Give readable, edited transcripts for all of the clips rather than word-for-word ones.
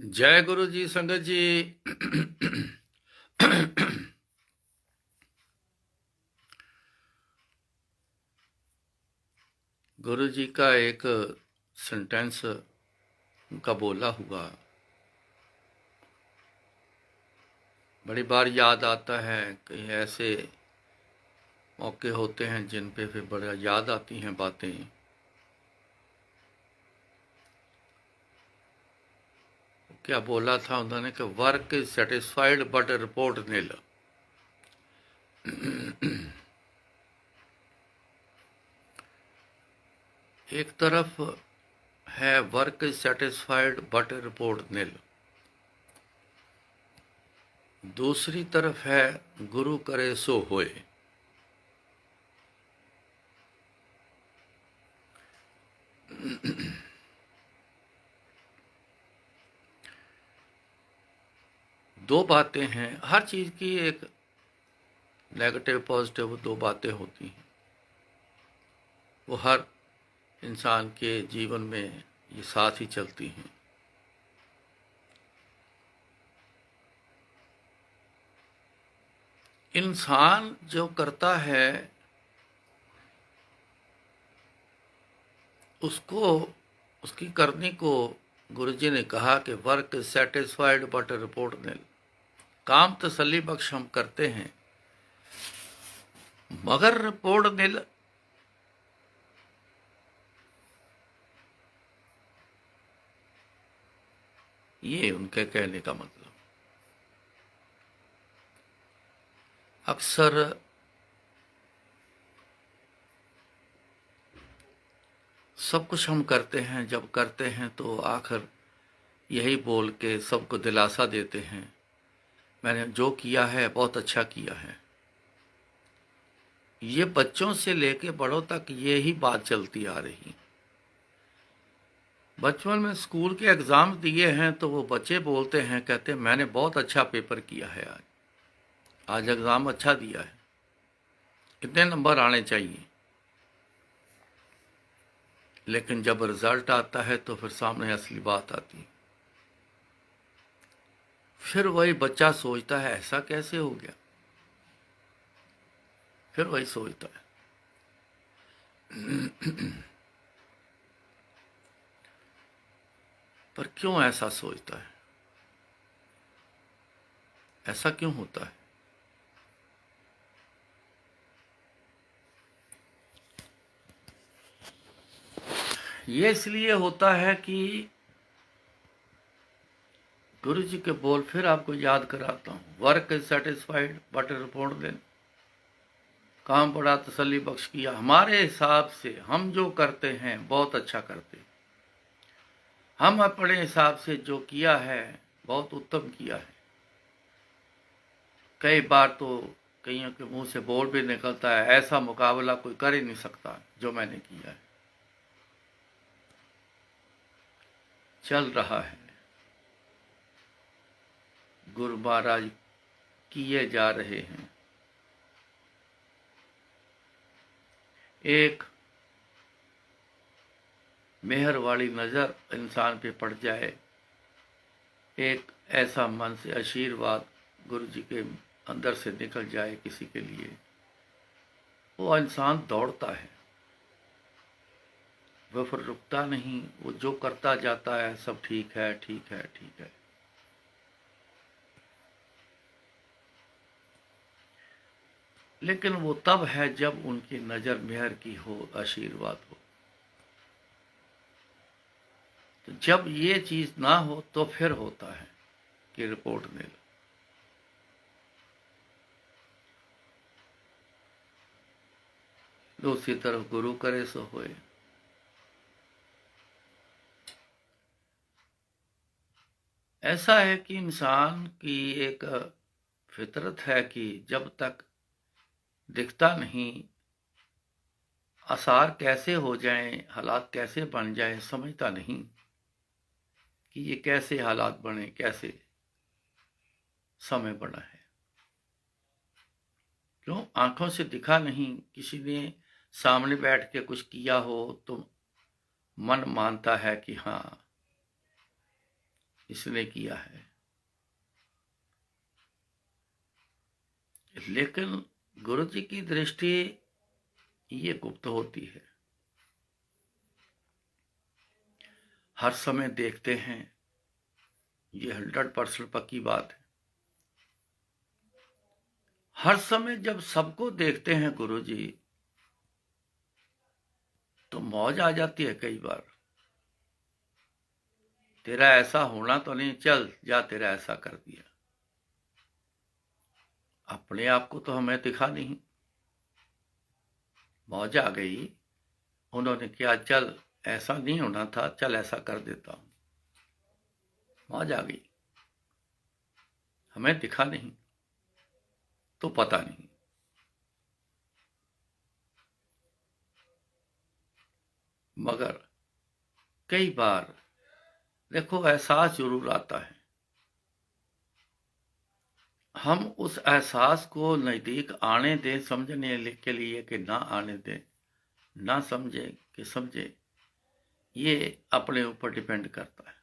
जय गुरु जी संगत जी। गुरु जी का एक सेंटेंस उनका बोला हुआ बड़ी बार याद आता है। कई ऐसे मौके होते हैं जिन पे फिर बड़ा याद आती हैं बातें। क्या बोला था उन्होंने कि work is satisfied but report nil. एक तरफ है work is satisfied but report nil, दूसरी तरफ है गुरु करे सो होए। दो बातें हैं, हर चीज की एक नेगेटिव पॉजिटिव दो बातें होती हैं। वो हर इंसान के जीवन में ये साथ ही चलती हैं। इंसान जो करता है उसको, उसकी करने को गुरुजी ने कहा कि वर्क सेटिस्फाइड बट रिपोर्ट निल। काम तसल्ली बख्श हम करते हैं मगर रिपोर्ट निल। ये उनके कहने का मतलब। अक्सर सब कुछ हम करते हैं, जब करते हैं तो आखिर यही बोल के सबको दिलासा देते हैं, मैंने जो किया है बहुत अच्छा किया है। ये बच्चों से लेके बड़ों तक ये ही बात चलती आ रही। बचपन में स्कूल के एग्जाम दिए हैं तो वो बच्चे बोलते हैं, कहते हैं मैंने बहुत अच्छा पेपर किया है, आज एग्जाम अच्छा दिया है, कितने नंबर आने चाहिए। लेकिन जब रिजल्ट आता है तो फिर सामने असली बात आती है। फिर वही बच्चा सोचता है ऐसा कैसे हो गया, फिर वही सोचता है। पर क्यों ऐसा सोचता है, ऐसा क्यों होता है? ये इसलिए होता है कि गुरु जी के बोल फिर आपको याद कराता हूं, work is satisfied but report then. काम बड़ा तसल्ली बख्श किया, हमारे हिसाब से हम जो करते हैं बहुत अच्छा करते हैं। हम अपने हिसाब से जो किया है बहुत उत्तम किया है। कई बार तो कईयों के मुंह से बोल भी निकलता है, ऐसा मुकाबला कोई कर ही नहीं सकता जो मैंने किया है। चल रहा है, गुरु महाराज किए जा रहे हैं। एक मेहर वाली नजर इंसान पे पड़ जाए, एक ऐसा मन से आशीर्वाद गुरु जी के अंदर से निकल जाए किसी के लिए, वो इंसान दौड़ता है, वो फिर रुकता नहीं, वो जो करता जाता है सब ठीक है ठीक है ठीक है। लेकिन वो तब है जब उनकी नजर मेहर की हो, आशीर्वाद हो। तो जब ये चीज ना हो तो फिर होता है कि रिपोर्ट मिल। दूसरी तरफ गुरु करे सो होए। ऐसा है कि इंसान की एक फितरत है कि जब तक दिखता नहीं, आसार कैसे हो जाएं, हालात कैसे बन जाएं, समझता नहीं कि ये कैसे हालात बने, कैसे समय बना है। क्यों? आंखों से दिखा नहीं, किसी ने सामने बैठ के कुछ किया हो तो मन मानता है कि हाँ इसने किया है। लेकिन गुरु जी की दृष्टि ये गुप्त होती है, हर समय देखते हैं, ये 100% पक्की बात है। हर समय जब सबको देखते हैं गुरु जी, तो मौज आ जाती है कई बार। तेरा ऐसा होना तो नहीं, चल जा, तेरा ऐसा कर दिया। अपने आप को तो हमें दिखा नहीं, मौज आ गई। उन्होंने क्या, चल ऐसा नहीं होना था, चल ऐसा कर देता हूं, मौज आ गई। हमें दिखा नहीं तो पता नहीं। मगर कई बार देखो, एहसास जरूर आता है। हम उस एहसास को नजदीक आने दें समझने के लिए कि ना आने दें, ना समझे कि समझे, ये अपने ऊपर डिपेंड करता है।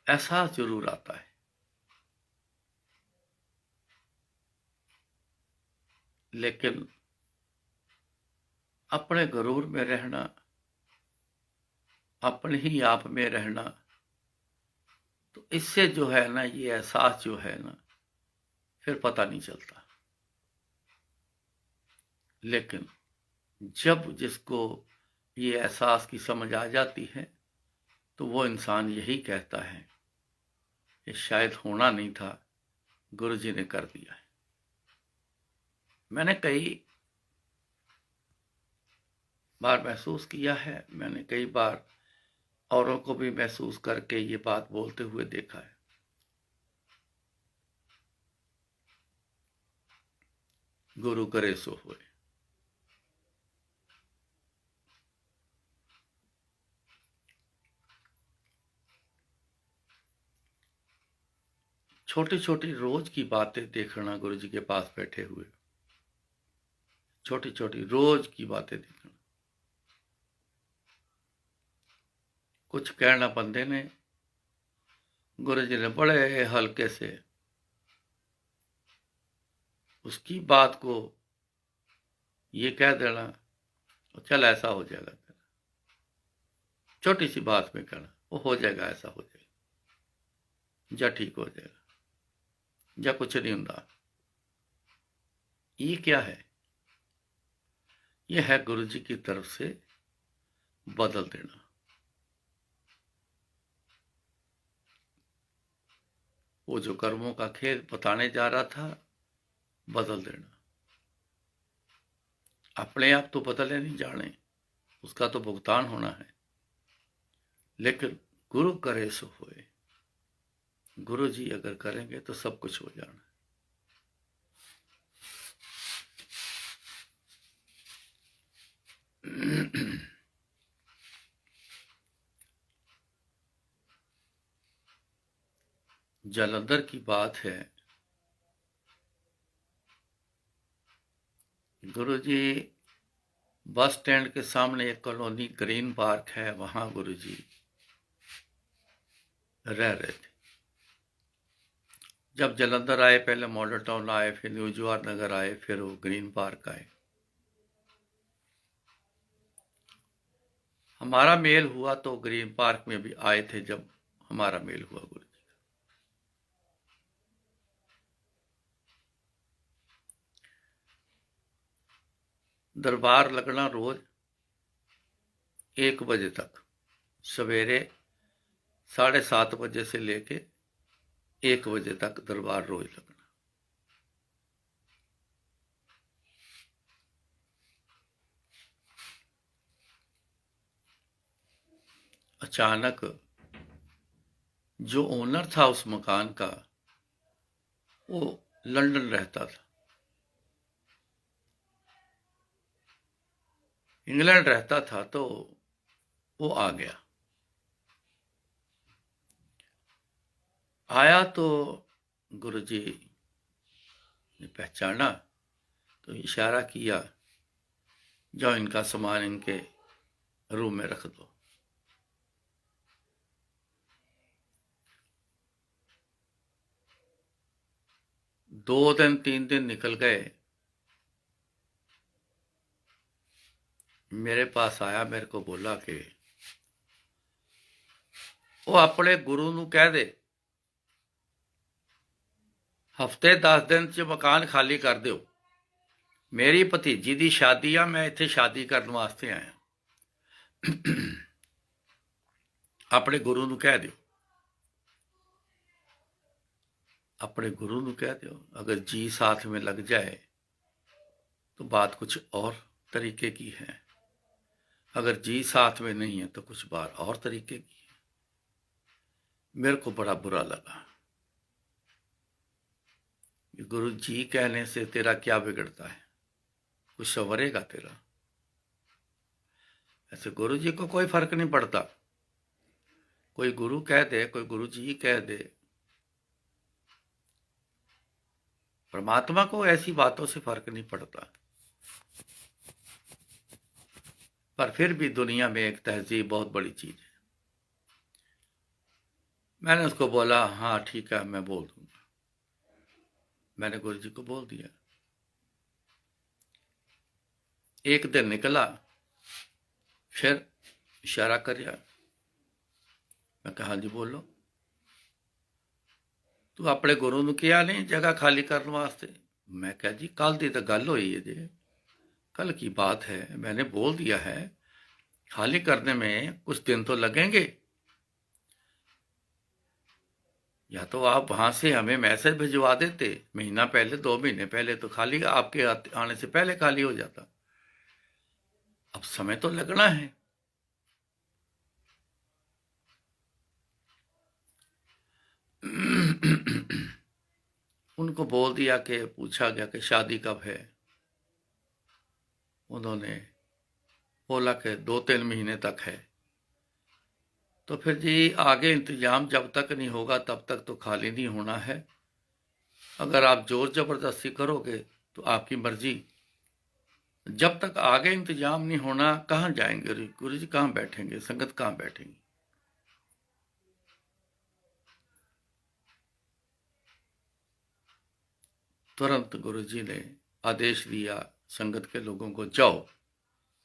एहसास जरूर आता है, लेकिन अपने गरूर में रहना, अपने ही आप में रहना, तो इससे जो है ना, ये एहसास जो है ना, फिर पता नहीं चलता। लेकिन जब जिसको ये एहसास की समझ आ जाती है, तो वो इंसान यही कहता है कि शायद होना नहीं था, गुरु जी ने कर दिया है। मैंने कई बार महसूस किया है, मैंने कई बार औरों को भी महसूस करके ये बात बोलते हुए देखा है। गुरु करे सो होए। छोटी छोटी रोज की बातें देखना, गुरु जी के पास बैठे हुए छोटी छोटी रोज की बातें देखना। कुछ कहना बंदे ने, गुरु जी ने बड़े हल्के से उसकी बात को ये कह देना, चल ऐसा हो जाएगा तेरा। छोटी सी बात में कहना, वो हो जाएगा, ऐसा हो जाएगा, जा ठीक हो जाएगा, जा कुछ नहीं होता। ये क्या है? ये है गुरु जी की तरफ से बदल देना। वो जो कर्मों का खेल बताने जा रहा था, बदल देना। अपने आप तो बदले नहीं जाने, उसका तो भुगतान होना है। लेकिन गुरु करे सो होए, गुरु जी अगर करेंगे तो सब कुछ हो जाना। जालंधर की बात है, गुरु जी बस स्टैंड के सामने एक कॉलोनी ग्रीन पार्क है, वहां गुरु जी रह रहे थे। जब जालंधर आए, पहले मॉडल टाउन आए, फिर न्यू जवाहर नगर आए, फिर वो ग्रीन पार्क आए। हमारा मेल हुआ तो ग्रीन पार्क में भी आए थे, जब हमारा मेल हुआ गुरु जी का। दरबार लगना रोज 1 बजे तक, सवेरे 7:30 बजे से लेके 1 बजे तक दरबार रोज लगना। अचानक जो ओनर था उस मकान का, वो लंदन रहता था, इंग्लैंड रहता था, तो वो आ गया। आया तो गुरुजी ने पहचाना, तो इशारा किया, जाओ इनका सामान इनके रूम में रख दो। दो दिन 3 दिन निकल गए, मेरे पास आया, मेरे को बोला कि वो अपने गुरु नू कह दे हफ्ते 10 दिन च मकान खाली कर दो। मेरी भतीजी की शादी आ, मैं इत्थे शादी करने वास्ते आया। अपने गुरु नू कह दो, अपने गुरु नू कह दो। अगर जी साथ में लग जाए तो बात कुछ और तरीके की है, अगर जी साथ में नहीं है तो कुछ बात और तरीके की है। मेरे को बड़ा बुरा लगा। गुरु जी कहने से तेरा क्या बिगड़ता है, कुछ संवरेगा तेरा? ऐसे गुरु जी को कोई फर्क नहीं पड़ता। कोई गुरु कह दे, कोई गुरु जी कह दे, परमात्मा को ऐसी बातों से फर्क नहीं पड़ता। पर फिर भी दुनिया में एक तहजीब बहुत बड़ी चीज है। मैंने उसको बोला हाँ ठीक है, मैं बोल दूंगा। मैंने गुरु जी को बोल दिया। एक दिन निकला, फिर इशारा करिया। मैं कहा हाँ जी बोलो। तू अपने गुरु नू किया नहीं जगह खाली करने वास्ते? मैं कहा जी कल की तो गल हुई है जी, कल की बात है, मैंने बोल दिया है, खाली करने में कुछ दिन तो लगेंगे। या तो आप वहां से हमें मैसेज भिजवा देते महीना पहले, 2 महीने पहले, तो खाली आपके आने से पहले खाली हो जाता। अब समय तो लगना है। उनको बोल दिया कि पूछा गया कि शादी कब है। उन्होंने बोला कि 2-3 महीने तक है। तो फिर जी आगे इंतजाम जब तक नहीं होगा तब तक तो खाली नहीं होना है। अगर आप जोर जबरदस्ती करोगे तो आपकी मर्जी। जब तक आगे इंतजाम नहीं होना कहाँ जाएंगे गुरु जी, कहाँ बैठेंगे, संगत कहाँ बैठेंगी? तुरंत गुरु जी ने आदेश दिया संगत के लोगों को, जाओ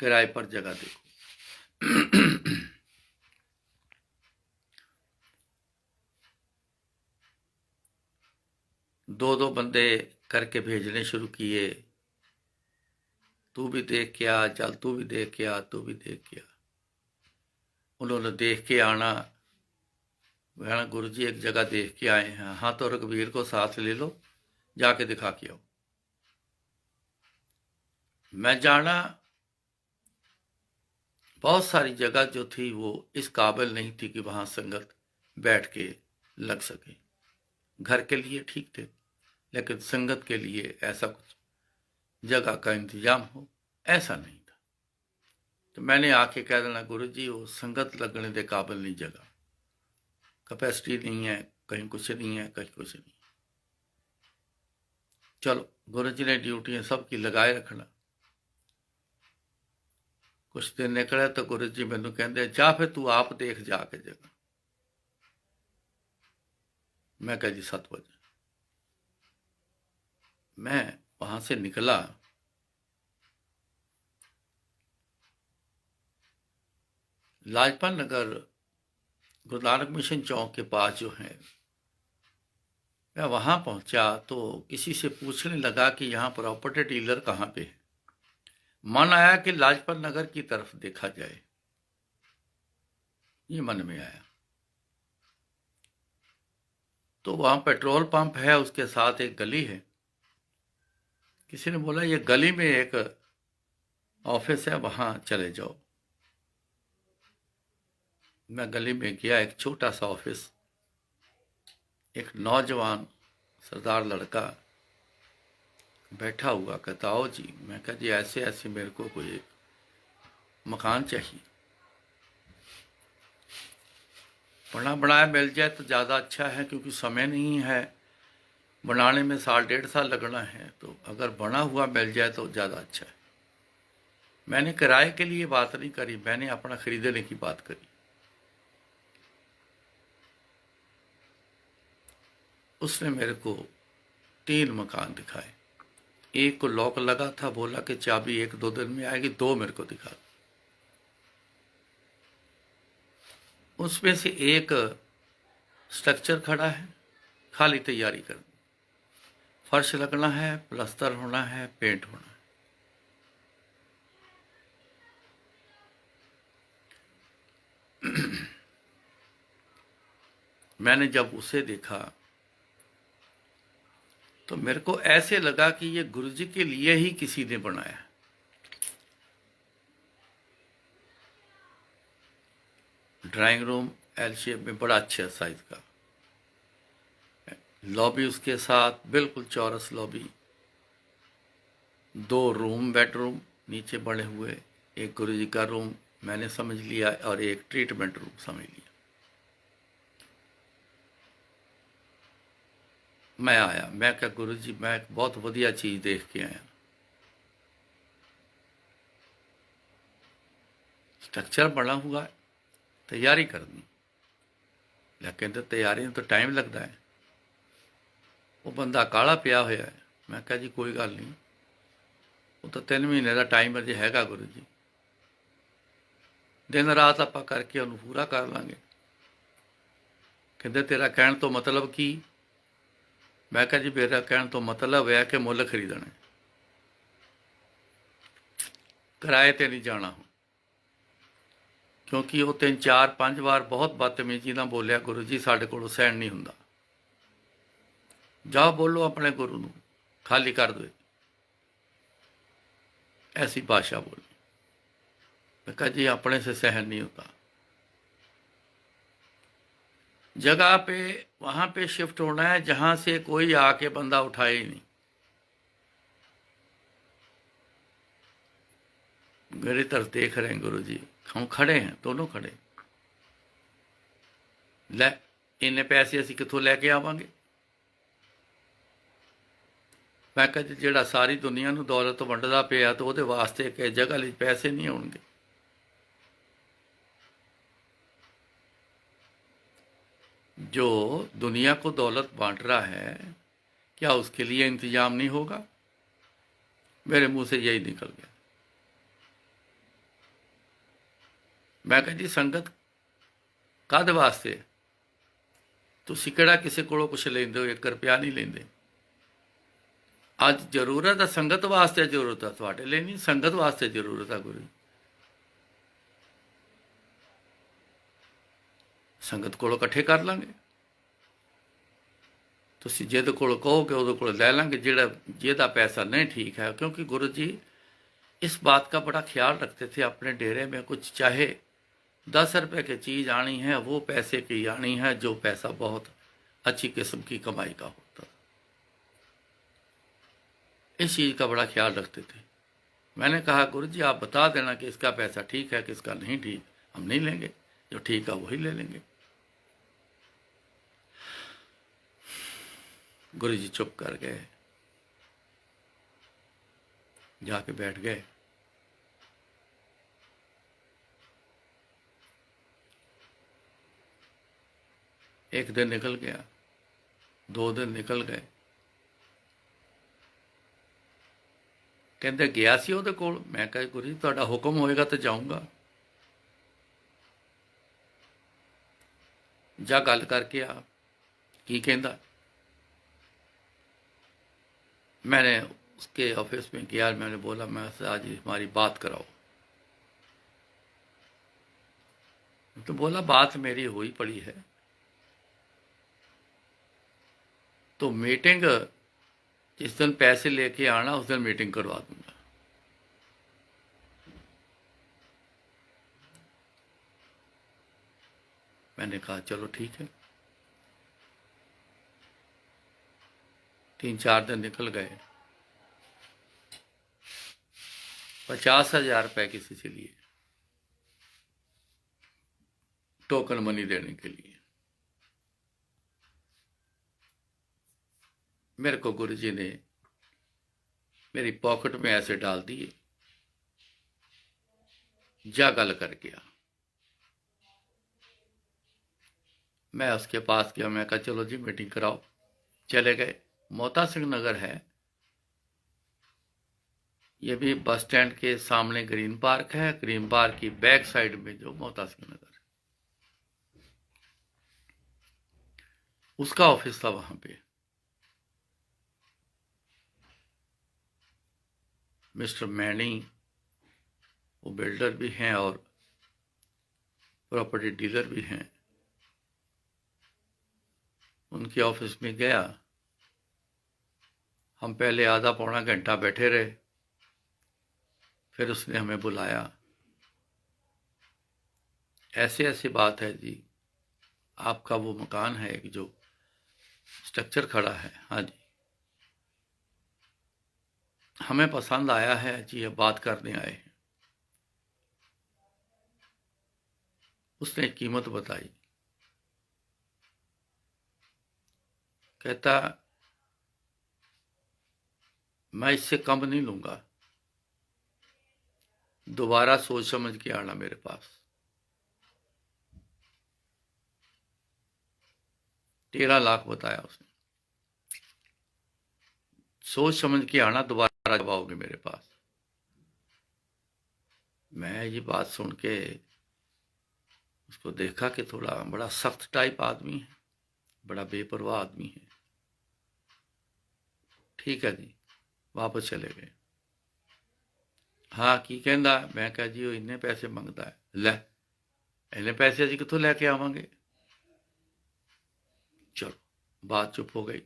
किराए पर जगह देखो। 2-2 बंदे करके भेजने शुरू किए। तू भी देख के आ, चल तू भी देख के आ, तू भी देख के आ। उन्होंने देख के आना। कहना गुरु जी एक जगह देख के आए हैं। हाँ तो रघुवीर को साथ ले लो, जाके दिखा के आओ। मैं जाना, बहुत सारी जगह जो थी वो इस काबिल नहीं थी कि वहां संगत बैठ के लग सके। घर के लिए ठीक थे, लेकिन संगत के लिए ऐसा कुछ जगह का इंतजाम हो ऐसा नहीं था। तो मैंने आके कह देना गुरु जी वो संगत लगने के काबिल नहीं, जगह कैपेसिटी नहीं है, कहीं कुछ नहीं है, कहीं कुछ नहीं। चलो गुरु जी ने ड्यूटियां सबकी लगाए रखना। कुछ दिन निकले तो गुरु जी मैनू कहते जा फिर तू आप देख जाके जगह। मैं कहा जी 7 बजे। मैं वहां से निकला। लाजपत नगर गुरु नानक मिशन चौक के पास जो है, मैं वहां पहुंचा तो किसी से पूछने लगा कि यहाँ प्रॉपर्टी डीलर कहाँ पे है। मन आया कि लाजपत नगर की तरफ देखा जाए, ये मन में आया। तो वहां पेट्रोल पंप है, उसके साथ एक गली है। किसी ने बोला ये गली में एक ऑफिस है, वहां चले जाओ। मैं गली में गया, एक छोटा सा ऑफिस, एक नौजवान सरदार लड़का बैठा हुआ, कहता आओ जी। मैं कहा जी ऐसे ऐसे मेरे को कोई एक मकान चाहिए, बना बनाया मिल जाए तो ज़्यादा अच्छा है, क्योंकि समय नहीं है, बनाने में 1.5 साल लगना है। तो अगर बना हुआ मिल जाए तो ज़्यादा अच्छा है। मैंने किराए के लिए बात नहीं करी, मैंने अपना खरीदने की बात करी। उसने मेरे को 3 मकान दिखाए। एक को लॉक लगा था, बोला कि चाबी 1-2 दिन में आएगी। 2 मेरे को दिखा। उसमें से एक स्ट्रक्चर खड़ा है, खाली तैयारी कर, फर्श लगना है, प्लास्टर होना है, पेंट होना है। मैंने जब उसे देखा तो मेरे को ऐसे लगा कि ये गुरुजी के लिए ही किसी ने बनाया। ड्राइंग रूम एल शेप में, बड़ा अच्छा साइज का, लॉबी उसके साथ बिल्कुल चौरस लॉबी, 2 रूम बेडरूम नीचे बने हुए, एक गुरुजी का रूम मैंने समझ लिया और एक ट्रीटमेंट रूम समझ लिया। मैं आया, मैं क्या गुरुजी, मैं एक बहुत वधिया चीज देख के आया। स्ट्रक्चर बना हुआ है, तैयारी करनी, लेकिन तो तैयारी में तो टाइम लगता है। वो बंदा काला पिया होया है। मैं कहा जी कोई गल नहीं, वो तो 3 महीने का टाइम अजे हैगा गुरु जी, दिन रात आप करके उन्होंने पूरा कर लांगे। कहते तेरा कहण तो मतलब की? मैं कहा जी मेरा कहण तो मतलब है कि मुल खरीदना है, किराए ते नहीं जाना हो। क्योंकि वो 3-4-5 बार बहुत बदतमीजी ना बोलिया, गुरु जी साढ़े को सहन नहीं हुंदा, जाओ बोलो अपने गुरु नूं खाली कर दो, ऐसी भाषा बोली। मैं कहा जी अपने से सहन नहीं होता। जगह पे वहां पे शिफ्ट होना है जहां से कोई आके बंदा उठाए ही नहीं। मेरी तरफ देख रहे हैं गुरु जी, हम खड़े हैं, दोनों खड़े। ले इन्ने पैसे असीं कित्थों लैके आवांगे? मैं कहा जी जिहड़ा सारी दुनिया नूं दौलत वंडदा पिया तो उहदे वास्ते एक जगह लई पैसे नहीं होणगे। जो दुनिया को दौलत बांट रहा है, क्या उसके लिए इंतजाम नहीं होगा? मेरे मुंह से यही निकल गया। मैं कहा जी संगत काहदे वास्ते? तुसीं किहड़ा किसी कोलों कुछ लैंदे हो? 1 रुपया नहीं लैंदे। अज जरूरत है संगत वास्ते, जरूरत है तुहाडे लई नहीं, संगत वास्ते जरूरत है गुरु। संगत कोलों इकट्ठे कर लांगे, तुसीं जिहदे कोलों कहोगे उहदे कोलों लै लांगे, जिहदा पैसा नहीं ठीक है। क्योंकि गुरु जी इस बात का बड़ा ख्याल रखते थे अपने डेरे में, कुछ चाहे 10 रुपए की चीज़ आनी है वो पैसे की आनी है, जो पैसा बहुत अच्छी किस्म की कमाई का होता, इस चीज़ का बड़ा ख्याल रखते थे। मैंने कहा गुरु जी आप बता देना कि इसका पैसा ठीक है, किसका नहीं ठीक, हम नहीं लेंगे, जो ठीक है वही ले लेंगे। गुरु जी चुप कर गए, जाके बैठ गए। एक दिन निकल गया, 2 दिन निकल गए। कहते गया सी उहदे कोल। मैं कहा गुरु जी तुहाडा हुक्म होएगा तो जाऊँगा। जा गल करके आ, की कहंदा? मैंने उसके ऑफिस में गया, मैंने बोला मैं आज हमारी बात कराओ। तो बोला बात मेरी हुई पड़ी है, तो मीटिंग जिस दिन पैसे लेके आना उस दिन मीटिंग करवा दूंगा। मैंने कहा चलो ठीक है। 3-4 दिन निकल गए। 50,000 रुपए किसी से लिए, टोकन मनी देने के लिए। मेरे को गुरुजी ने मेरी पॉकेट में ऐसे डाल दिए जा गल करके आ। मैं उसके पास गया, मैं कहा चलो जी मीटिंग कराओ। चले गए। मोहता सिंह नगर है, ये भी बस स्टैंड के सामने ग्रीन पार्क है, ग्रीन पार्क की बैक साइड में जो मोहता सिंह नगर है, उसका ऑफिस था वहां पे। मिस्टर मैनी वो बिल्डर भी हैं और प्रॉपर्टी डीलर भी हैं। उनके ऑफिस में गया, हम पहले आधा पौना घंटा बैठे रहे, फिर उसने हमें बुलाया। ऐसे ऐसी बात है जी, आपका वो मकान है कि जो स्ट्रक्चर खड़ा है, हाँ जी, हमें पसंद आया है जी, ये बात करने आए हैं। उसने कीमत बताई। कहता मैं इससे कम नहीं लूंगा, दोबारा सोच समझ के आना मेरे पास। 13 लाख बताया उसने। सोच समझ के आना, दोबारा जब आओगे मेरे पास। मैं ये बात सुन के उसको देखा कि थोड़ा बड़ा सख्त टाइप आदमी है, बड़ा बेपरवाह आदमी है। ठीक है जी, वापस चले गए। हाँ की कहंदा, मैं कहा जी वो इन्ने पैसे मंगता है। लै इन्ने पैसे अजी कितों लैके आवांगे। चलो बात चुप हो गई।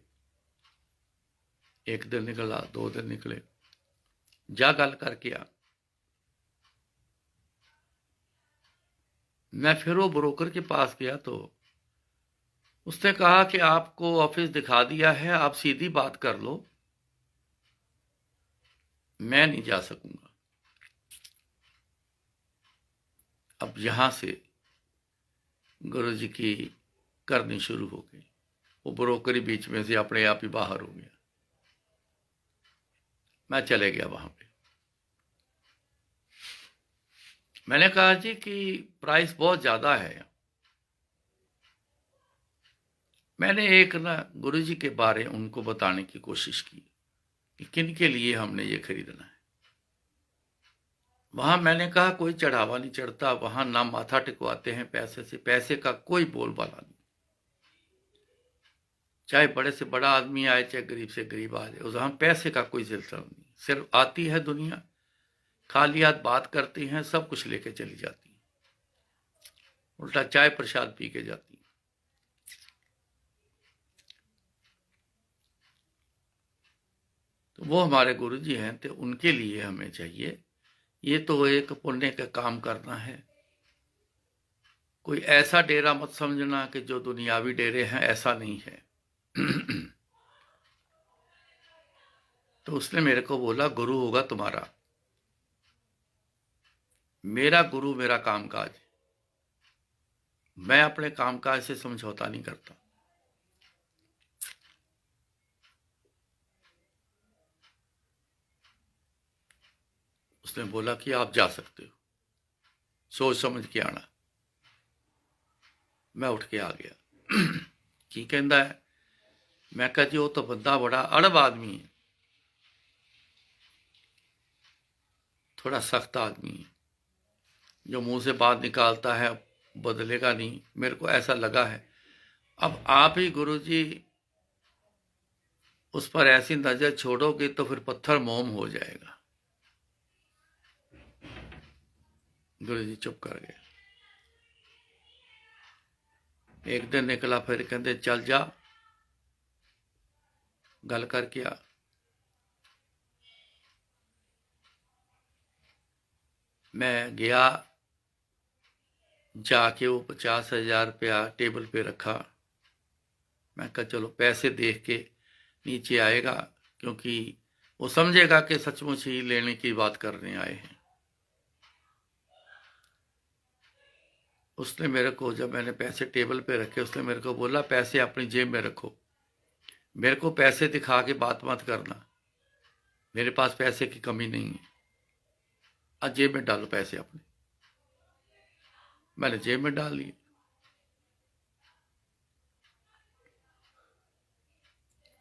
एक दिन निकला, 2 दिन निकले, जा गल करके आ। मैं फिर वो ब्रोकर के पास गया तो उसने कहा कि आपको ऑफिस दिखा दिया है, आप सीधी बात कर लो, मैं नहीं जा सकूंगा। अब यहां से गुरु जी की करनी शुरू हो गई। वो ब्रोकर ही बीच में से अपने आप ही बाहर हो गया। मैं चले गया वहां पे। मैंने कहा जी कि प्राइस बहुत ज्यादा है। मैंने एक ना गुरु जी के बारे उनको बताने की कोशिश की कि किन के लिए हमने ये खरीदना है। वहां मैंने कहा कोई चढ़ावा नहीं चढ़ता, वहां ना माथा टिकवाते हैं पैसे से, पैसे का कोई बोलबाला नहीं। चाहे बड़े से बड़ा आदमी आए, चाहे गरीब से गरीब आ जाए, वहां पैसे का कोई सिलसिला नहीं। सिर्फ आती है दुनिया, खाली हाथ बात करती हैं, सब कुछ लेके चली जाती हैं, उल्टा चाय प्रसाद पी के जाती हैं। तो वो हमारे गुरु जी हैं, तो उनके लिए हमें चाहिए, ये तो एक पुण्य का काम करना है। कोई ऐसा डेरा मत समझना कि जो दुनियावी डेरे हैं, ऐसा नहीं है। तो उसने मेरे को बोला गुरु होगा तुम्हारा, मेरा गुरु मेरा कामकाज, मैं अपने कामकाज से समझौता नहीं करता। उसने बोला कि आप जा सकते हो, सोच समझ के आना। मैं उठ के आ गया। की कहंदा है, मैं कहा जी वो तो बंदा बड़ा अड़ब आदमी है, थोड़ा सख्त आदमी है, जो मुंह से बात निकालता है बदलेगा नहीं, मेरे को ऐसा लगा है। अब आप ही गुरु जी उस पर ऐसी नजर छोड़ोगे तो फिर पत्थर मोम हो जाएगा। गुरु जी चुप कर गए। एक दिन निकला, फिर कहते चल जा गल करके आ। मैं गया, जाके वो 50,000 रुपया टेबल पे रखा। मैं कहा चलो पैसे देख के नीचे आएगा, क्योंकि वो समझेगा कि सचमुच ही लेने की बात करने आए हैं। उसने मेरे को, जब मैंने पैसे टेबल पे रखे, उसने मेरे को बोला पैसे अपनी जेब में रखो, मेरे को पैसे दिखा के बात मत करना, मेरे पास पैसे की कमी नहीं है, आज जेब में डालो पैसे अपने। मैंने जेब में डाल लिए।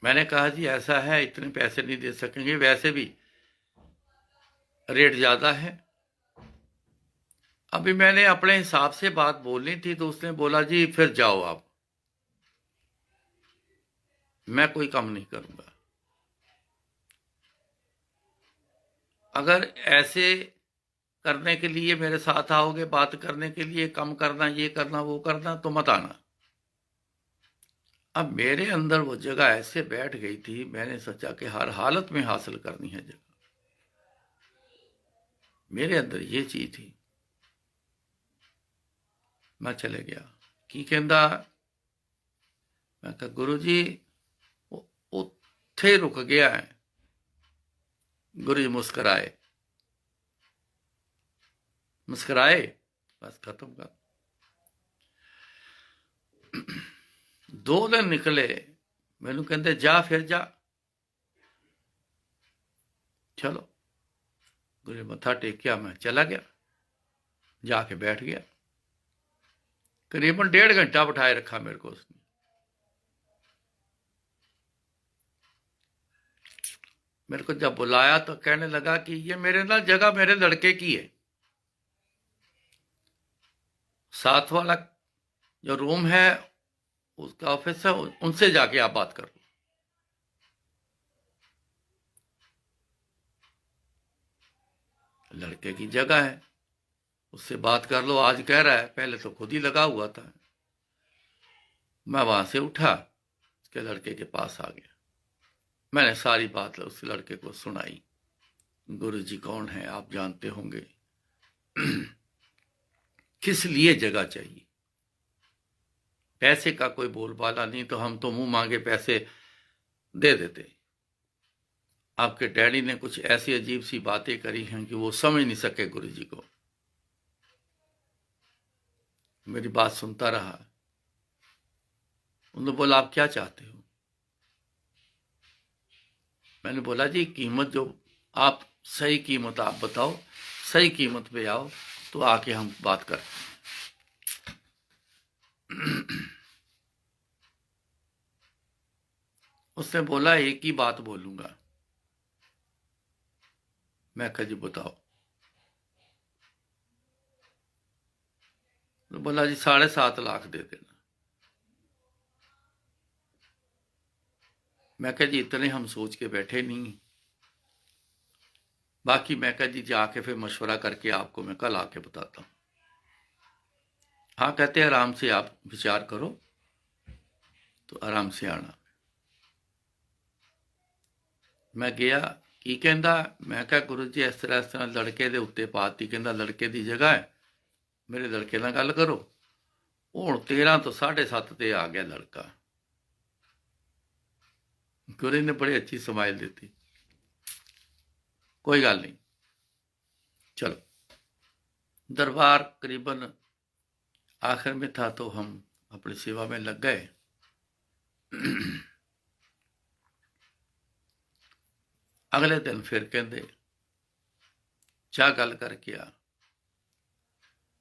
मैंने कहा जी ऐसा है, इतने पैसे नहीं दे सकेंगे, वैसे भी रेट ज्यादा है। अभी मैंने अपने हिसाब से बात बोलनी थी तो उसने बोला जी फिर जाओ आप, मैं कोई कम नहीं करूंगा। अगर ऐसे करने के लिए मेरे साथ आओगे, बात करने के लिए, कम करना, ये करना, वो करना, तो मत आना। अब मेरे अंदर वो जगह ऐसे बैठ गई थी, मैंने सोचा कि हर हालत में हासिल करनी है जगह। मेरे अंदर ये चीज थी। मैं चले गया। की कहंदा, मैं कहा गुरु जी उत्थे रुक गया है। गुरु जी मुस्कुराए, मुस्कुराए, बस खत्म कर। 2 दिन निकले, मैनू कहते जा फिर जा। चलो, गुरु मत्था टेकिया, मैं चला गया, जाके बैठ गया। करीबन 1.5 घंटा बिठाए रखा मेरे को उसने। मेरे को जब बुलाया तो कहने लगा कि ये मेरे ना जगह मेरे लड़के की है, साथ वाला जो रूम है उसका ऑफिस है, उनसे जाके आप बात कर लो। लड़के की जगह है, उससे बात कर लो, आज कह रहा है, पहले तो खुद ही लगा हुआ था। मैं वहां से उठा, उसके लड़के के पास आ गया। मैंने सारी बात उस लड़के को सुनाई। गुरु जी कौन है आप जानते होंगे, किस लिए जगह चाहिए, पैसे का कोई बोलबाला नहीं, तो हम तो मुंह मांगे पैसे दे देते। आपके डैडी ने कुछ ऐसी अजीब सी बातें करी हैं कि वो समझ नहीं सके गुरु जी को। मेरी बात सुनता रहा। उन्होंने बोला आप क्या चाहते हो। मैंने बोला जी कीमत जो आप, सही कीमत आप बताओ, सही कीमत पे आओ तो आके हम बात करते हैं। उसने बोला एक ही बात बोलूंगा। मैं कहा जी बताओ। तो बोला जी 7.5 लाख दे देना। मैं कहा जी इतने हम सोच के बैठे नहीं, बाकी मैं कहा जी जाके फिर मशवरा करके आपको मैं कल आके बताता हूं। हाँ कहते आराम से आप विचार करो, तो आराम से आना। मैं गया। की कहंदा, मैं कहा गुरु जी इस तरह लड़के दे उत्ते पाती। कहंदा लड़के दी जगह है, मेरे लड़के नाल गल करो। हुण 13 तो 7.5 ते आ गया लड़का। गुरु ने बड़ी अच्छी समाइल दी। कोई गल नहीं, चलो। दरबार करीबन आखिर में था तो हम अपनी सेवा में लग गए। अगले दिन फिर कहते चाह गल करके आ,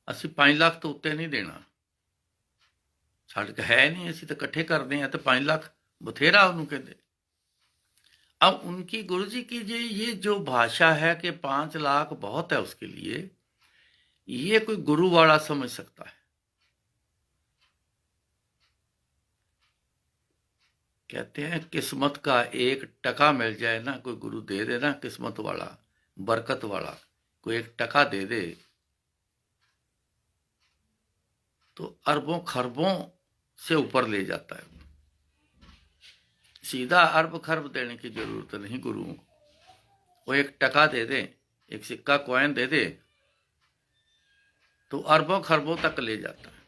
असी 5 लाख तो उत्ते नहीं देना, साढ़े है नहीं, असी तो इकट्ठे करते हैं, तो 5 लाख बथेरा। उन्होंने कहते। अब उनकी गुरु जी की ये जो भाषा है कि 5 लाख बहुत है उसके लिए, ये कोई गुरु वाला समझ सकता है। कहते हैं किस्मत का 1 टका मिल जाए ना, कोई गुरु दे दे ना, किस्मत वाला, बरकत वाला, कोई 1 टका दे दे तो अरबों खरबों से ऊपर ले जाता है। सीधा अरब खरब देने की जरूरत नहीं गुरुओं को। वो 1 टका दे दे, 1 सिक्का कॉइन दे दे तो अरबों खरबों तक ले जाता है।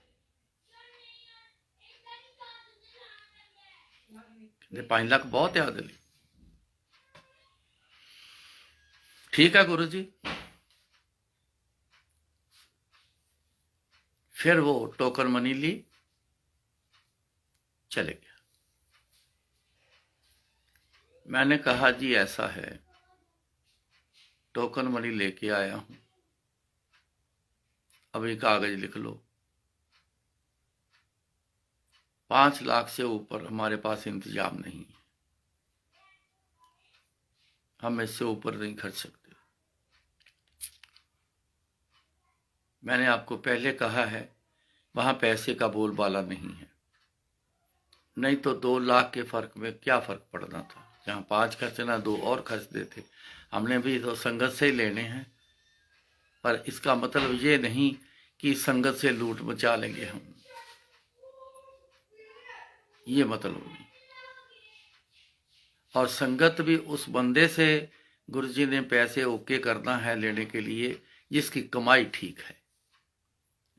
5 लाख बहुत है आदमी। ठीक है गुरु जी। फिर वो टोकन मनी ली, चले गया। मैंने कहा जी ऐसा है, टोकन मनी लेके आया हूं, अभी कागज लिख लो। 5 लाख से ऊपर हमारे पास इंतजाम नहीं है, हम इससे ऊपर नहीं खर्च सकते। मैंने आपको पहले कहा है, वहां पैसे का बोलबाला नहीं है, नहीं तो 2 लाख के फर्क में क्या फर्क पड़ना था। जहां 5 खर्चना 2 और खर्च देते। हमने भी तो संगत से ही लेने हैं, पर इसका मतलब ये नहीं कि संगत से लूट मचा लेंगे हम, ये मतलब नहीं। और संगत भी उस बंदे से गुरुजी ने पैसे ओके करना है लेने के लिए जिसकी कमाई ठीक है,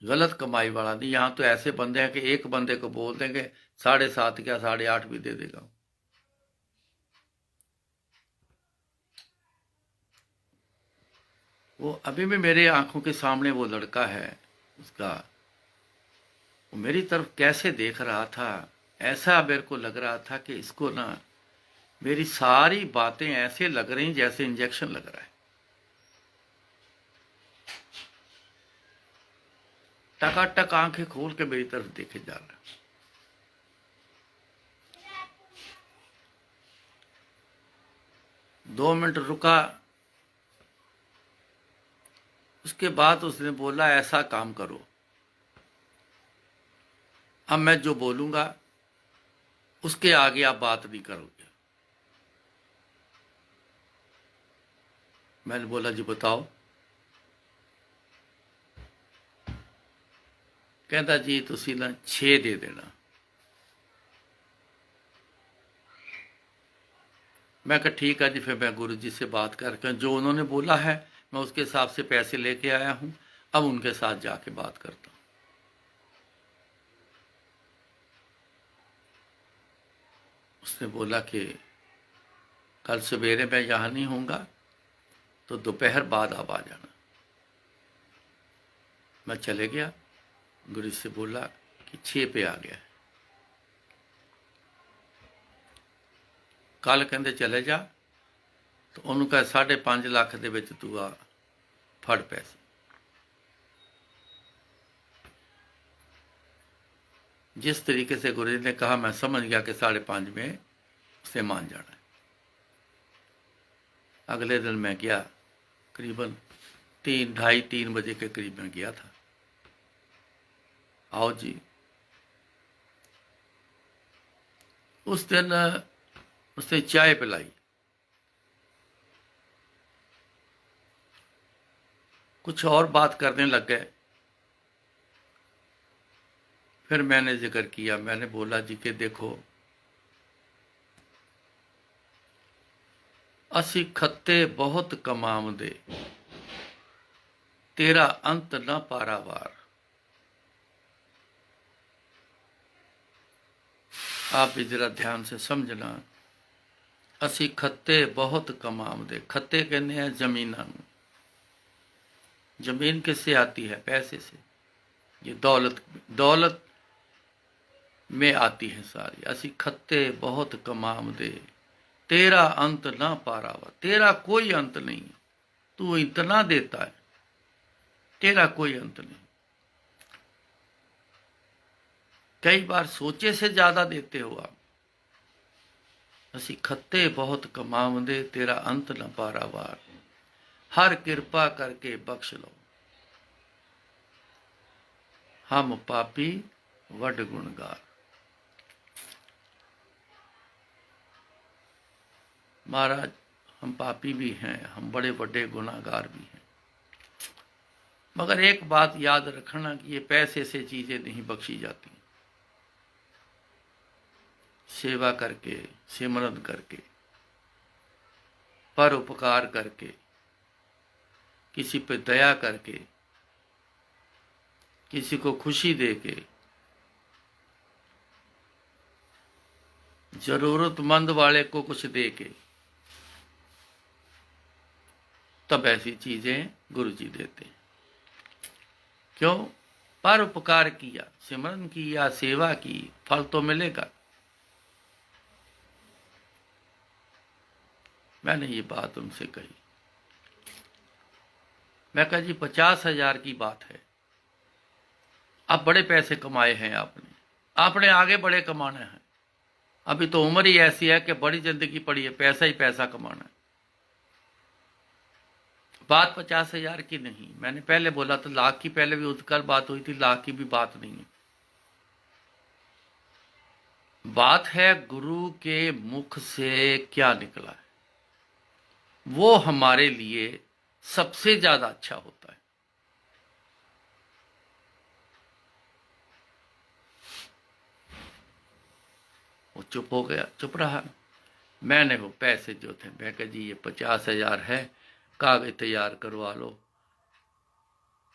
गलत कमाई वाला नहीं। यहां तो ऐसे बंदे हैं कि एक बंदे को बोल देंगे 7.5 क्या 8.5 भी दे देगा। वो अभी भी मेरे आंखों के सामने वो लड़का है, उसका वो मेरी तरफ कैसे देख रहा था, ऐसा मेरे को लग रहा था कि इसको ना मेरी सारी बातें ऐसे लग रही जैसे इंजेक्शन लग रहा है। टकाटक आंखें खोल के मेरी तरफ देखे जा रहा है। दो मिनट रुका, उसके बाद उसने बोला ऐसा काम करो, अब मैं जो बोलूंगा उसके आगे आप बात नहीं करोगे। मैंने बोला जी बताओ। कहता जी तुसी ना 6 दे देना। मैं कहा ठीक है जी, फिर मैं गुरु जी से बात करके जो उन्होंने बोला है मैं उसके हिसाब से पैसे लेके आया हूं, अब उनके साथ जाके बात करता हूं। उसने बोला कि कल सवेरे मैं यहां नहीं होऊंगा तो दोपहर बाद आप आ जाना। मैं चले गया, गुरु से बोला कि 6 पे आ गया। कल कहते चले जा, तो उन्होंने कहा 5.5 लाख दे विच तू आ फड़ पैसे। जिस तरीके से गुरु जी ने कहा मैं समझ गया कि 5.5 में उसे मान जाना है। अगले दिन मैं गया, करीबन 2:30-3 बजे के करीब मैं गया था। आओ जी। उस दिन उसने चाय पिलाई, कुछ और बात करने लग गए। फिर मैंने जिक्र किया, मैंने बोला जी कि देखो असी खत्ते बहुत कमावदे, तेरा अंत न पारावार। आप भी जरा ध्यान से समझना, असी खत्ते बहुत कमावदे। खत्ते कहने हैं जमीना। जमीन किससे आती है? पैसे से। ये दौलत में आती है सारी। असी खत्ते बहुत कमावदे, तेरा अंत ना पारावा। तेरा कोई अंत नहीं, तू इतना देता है, तेरा कोई अंत नहीं। कई बार सोचे से ज्यादा देते हो आप। असी खत्ते बहुत कमावदे, तेरा अंत न पारावार। हर कृपा करके बख्श लो, हम पापी वड गुणगार। महाराज हम पापी भी हैं, हम बड़े बड़े गुनाहगार भी हैं, मगर एक बात याद रखना कि ये पैसे से चीजें नहीं बख्शी जाती। सेवा करके, सिमरन करके, पर उपकार करके, किसी पे दया करके, किसी को खुशी देके, जरूरतमंद वाले को कुछ देके, तब ऐसी चीजें गुरु जी देते हैं। क्यों? पर उपकार किया, सिमरन किया, सेवा की, फल तो मिलेगा। मैंने ये बात उनसे कही। मैं कहा जी 50,000 की बात है, अब बड़े पैसे कमाए हैं आपने, आपने आगे बड़े कमाना है। अभी तो उम्र ही ऐसी है कि बड़ी जिंदगी पड़ी है, पैसा ही पैसा कमाना है। बात 50,000 की नहीं, मैंने पहले बोला था लाख की, पहले भी कल बात हुई थी, लाख की भी बात नहीं है। बात है गुरु के मुख से क्या निकला है, वो हमारे लिए सबसे ज्यादा अच्छा होता है। वो चुप हो गया, चुप रहा। मैंने वो पैसे जो थे, मैं कहा जी ये 50,000 है, कागज तैयार करवा लो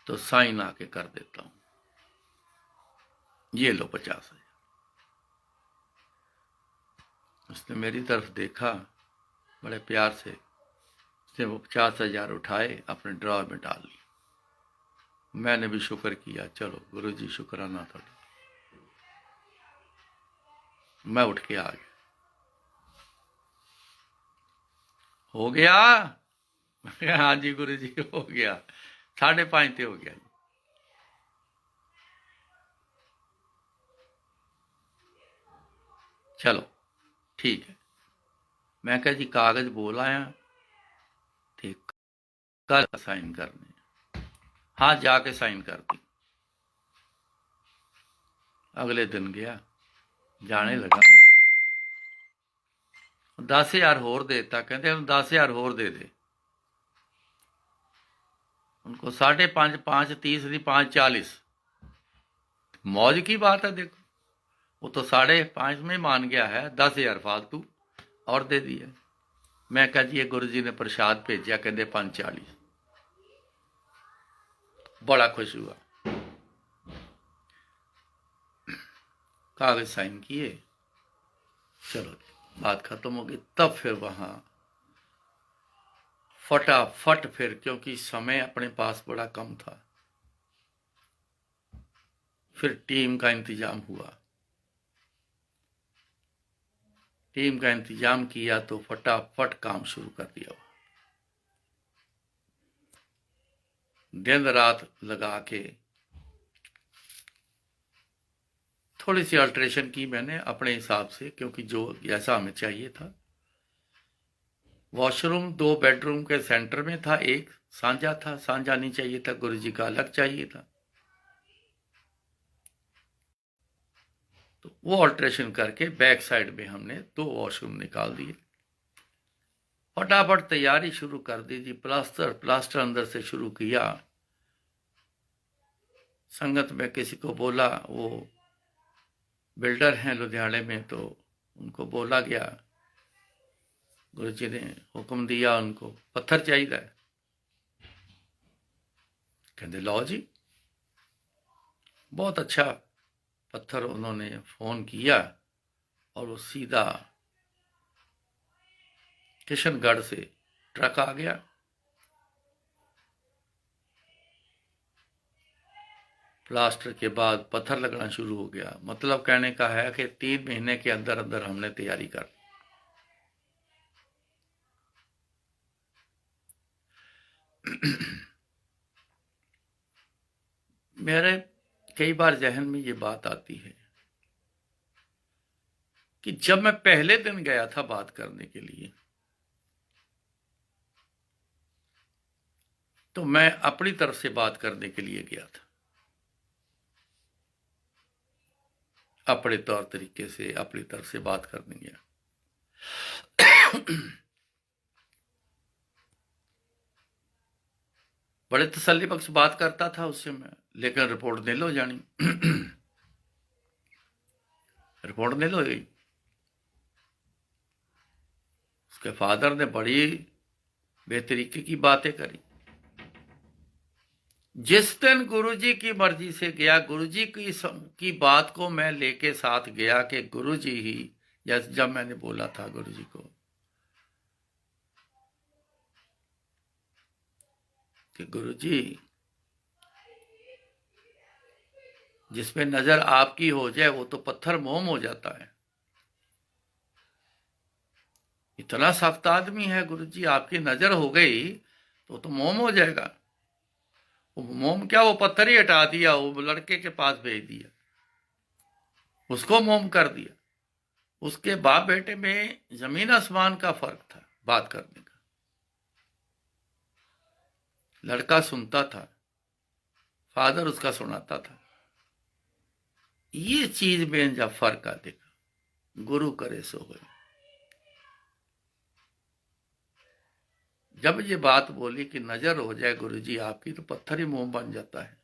तो साइन आके कर देता हूं, ये लो 50,000। उसने मेरी तरफ देखा बड़े प्यार से, उसने वो 50,000 उठाए अपने ड्रॉर में डाल ली। मैंने भी शुक्र किया, चलो गुरुजी शुक्राना थोड़ा। मैं उठ के आ गया। हो गया? हाँ जी गुरुजी हो गया, 5:30 ते हो गया जी। चलो ठीक है। मैं कहा जी कागज बोल आया, ठीक, कल साइन करने। हाँ जाके साइन कर दी। अगले दिन गया, जाने लगा, 10,000 होर देता, कहते 10,000 होर दे दे। उनको 5:30, 5:30 नहीं 5:40। मौज की बात है देखो, वो तो 5:30 में मान गया है, 10,000 फालतू और दे दिया। मैं कहा जी ये गुरु जी ने प्रसाद भेजा, कहते 5:40। बड़ा खुश हुआ, कागज साइन किए, चलो बात खत्म हो गई। तब फिर वहां फटाफट, फिर क्योंकि समय अपने पास बड़ा कम था, फिर टीम का इंतजाम हुआ। टीम का इंतजाम किया तो फटाफट काम शुरू कर दिया। दिन रात लगा के थोड़ी सी अल्ट्रेशन की मैंने अपने हिसाब से, क्योंकि जो जैसा हमें चाहिए था। वॉशरूम 2 बेडरूम के सेंटर में था, एक साझा था, साझा नहीं चाहिए था, गुरुजी का अलग चाहिए था। तो वो अल्ट्रेशन करके बैक साइड में हमने 2 वॉशरूम निकाल दिए। फटाफट तैयारी शुरू कर दी थी। प्लास्टर अंदर से शुरू किया। संगत में किसी को बोला, वो बिल्डर हैं लुधियाने में, तो उनको बोला गया, गुरुजी ने हुक्म दिया उनको, पत्थर चाहिए। कहते लो जी। बहुत अच्छा पत्थर उन्होंने फोन किया और वो सीधा किशनगढ़ से ट्रक आ गया। प्लास्टर के बाद पत्थर लगना शुरू हो गया। मतलब कहने का है कि 3 महीने के अंदर अंदर हमने तैयारी कर। मेरे कई बार जहन में ये बात आती है कि जब मैं पहले दिन गया था बात करने के लिए, तो मैं अपनी तरफ से बात करने के लिए गया था, अपने तौर तरीके से अपनी तरफ से बात करने गया। बड़े तसल्ली बख्श बात करता था उससे मैं, लेकिन रिपोर्ट नहीं लो जानी। रिपोर्ट नहीं लो गई। उसके फादर ने बड़ी बेतरीके की बातें करी। जिस दिन गुरुजी की मर्जी से गया, गुरुजी की बात को मैं लेके साथ गया कि गुरुजी ही, जैसे जब मैंने बोला था गुरुजी को कि गुरुजी जिसमें नजर आपकी हो जाए वो तो पत्थर मोम हो जाता है। इतना सख्त आदमी है गुरुजी, आपकी नजर हो गई तो मोम हो जाएगा। वो मोम क्या, वो पत्थर ही हटा दिया, वो लड़के के पास भेज दिया। उसको मोम कर दिया। उसके बाप बेटे में जमीन आसमान का फर्क था बात करने का। लड़का सुनता था, फादर उसका सुनाता था। ये चीज में जब फर्क आ देखा, गुरु करे सो होए। जब ये बात बोली कि नजर हो जाए गुरु जी आपकी तो पत्थर ही मोम बन जाता है,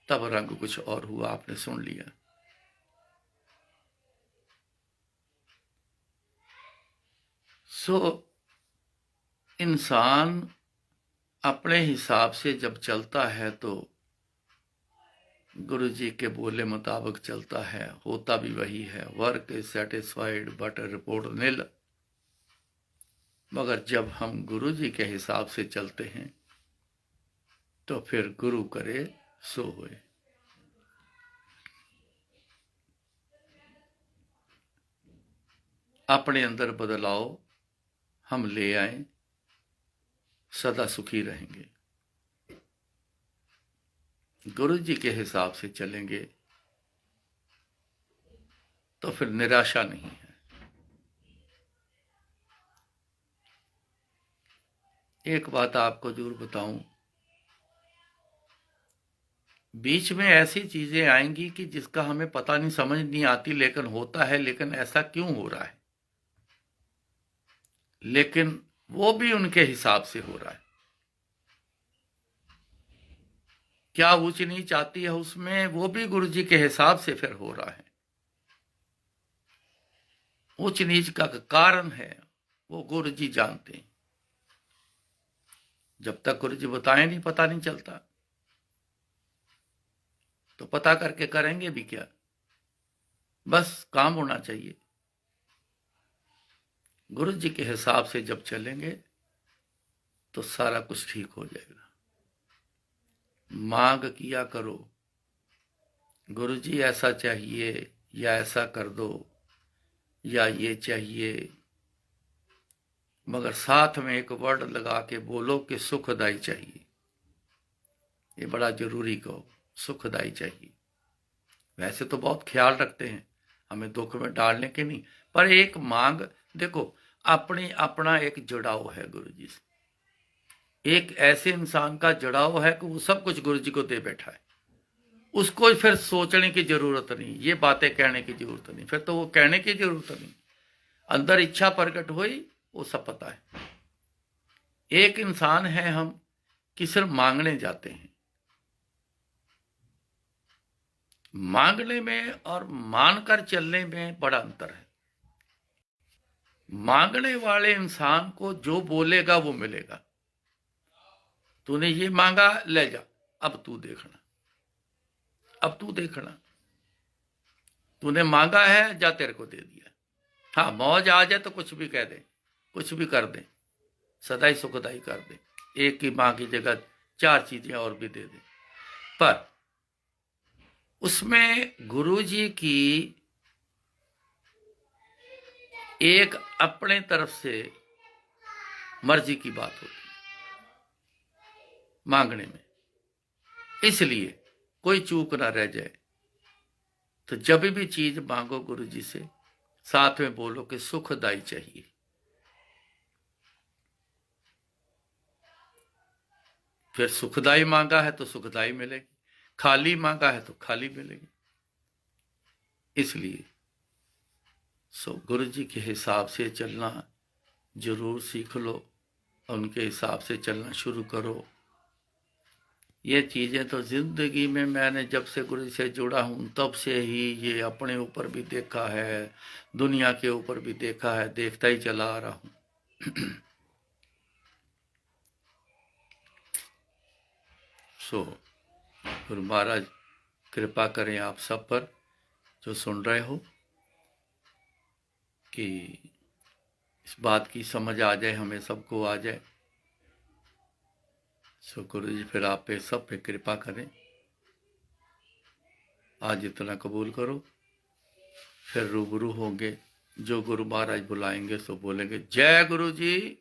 तब रंग कुछ और हुआ, आपने सुन लिया। सो इंसान अपने हिसाब से जब चलता है तो गुरु जी के बोले मुताबिक चलता है, होता भी वही है। Work is satisfied but report nil. मगर जब हम गुरु जी के हिसाब से चलते हैं तो फिर गुरु करे सो होए। अपने अंदर बदलाव हम ले आए, सदा सुखी रहेंगे। गुरु जी के हिसाब से चलेंगे तो फिर निराशा नहीं है। एक बात आपको जरूर बताऊं, बीच में ऐसी चीजें आएंगी कि जिसका हमें पता नहीं, समझ नहीं आती, लेकिन होता है। लेकिन ऐसा क्यों हो रहा है? लेकिन वो भी उनके हिसाब से हो रहा है। क्या ऊंच नीच आती है उसमें, वो भी गुरु जी के हिसाब से फिर हो रहा है। ऊंच नीच का कारण है वो गुरु जी जानते हैं। जब तक गुरु जी बताएं नहीं, पता नहीं चलता। तो पता करके करेंगे भी क्या? बस काम होना चाहिए। गुरु जी के हिसाब से जब चलेंगे तो सारा कुछ ठीक हो जाएगा। मांग किया करो, गुरु जी ऐसा चाहिए या ऐसा कर दो या ये चाहिए, मगर साथ में एक वर्ड लगा के बोलो कि सुखदाई चाहिए। ये बड़ा जरूरी कहो, सुखदाई चाहिए। वैसे तो बहुत ख्याल रखते हैं हमें दुख में डालने के नहीं, पर एक मांग देखो, अपनी अपना एक जुड़ाव है गुरु जी से। एक ऐसे इंसान का जुड़ाव है कि वो सब कुछ गुरु जी को दे बैठा है। उसको फिर सोचने की जरूरत नहीं, ये बातें कहने की जरूरत नहीं, फिर तो वो कहने की जरूरत नहीं। अंदर इच्छा प्रकट हुई, वो सब पता है। एक इंसान है हम कि सिर्फ मांगने जाते हैं। मांगने में और मानकर चलने में बड़ा अंतर है। मांगने वाले इंसान को जो बोलेगा वो मिलेगा। तूने ये मांगा, ले जा, अब तू देखना, अब तू देखना, तूने मांगा है, जा, तेरे को दे दिया। हाँ, मौज आ जाए तो कुछ भी कह दे, कुछ भी कर दे, सदाई सुखदाई कर दे, एक की मां की जगह 4 चीजें और भी दे दे। पर उसमें गुरु जी की एक अपने तरफ से मर्जी की बात होती मांगने में। इसलिए कोई चूक ना रह जाए। तो जब भी चीज मांगो गुरु जी से, साथ में बोलो कि सुखदाई चाहिए। फिर सुखदाई मांगा है तो सुखदाई मिलेगी, खाली मांगा है तो खाली मिलेगी। इसलिए गुरु जी के हिसाब से चलना जरूर सीख लो, उनके हिसाब से चलना शुरू करो। ये चीजें तो जिंदगी में मैंने जब से गुरु से जुड़ा हूं तब से ही ये अपने ऊपर भी देखा है, दुनिया के ऊपर भी देखा है, देखता ही चला आ रहा हूं। गुरु महाराज कृपा करें आप सब पर, जो सुन रहे हो, कि इस बात की समझ आ जाए, हमें सबको आ जाए। गुरु जी फिर आप पे सब पे कृपा करें। आज इतना कबूल करो, फिर रूबरू होंगे। जो गुरु महाराज बुलाएंगे सो बोलेंगे जय गुरु जी।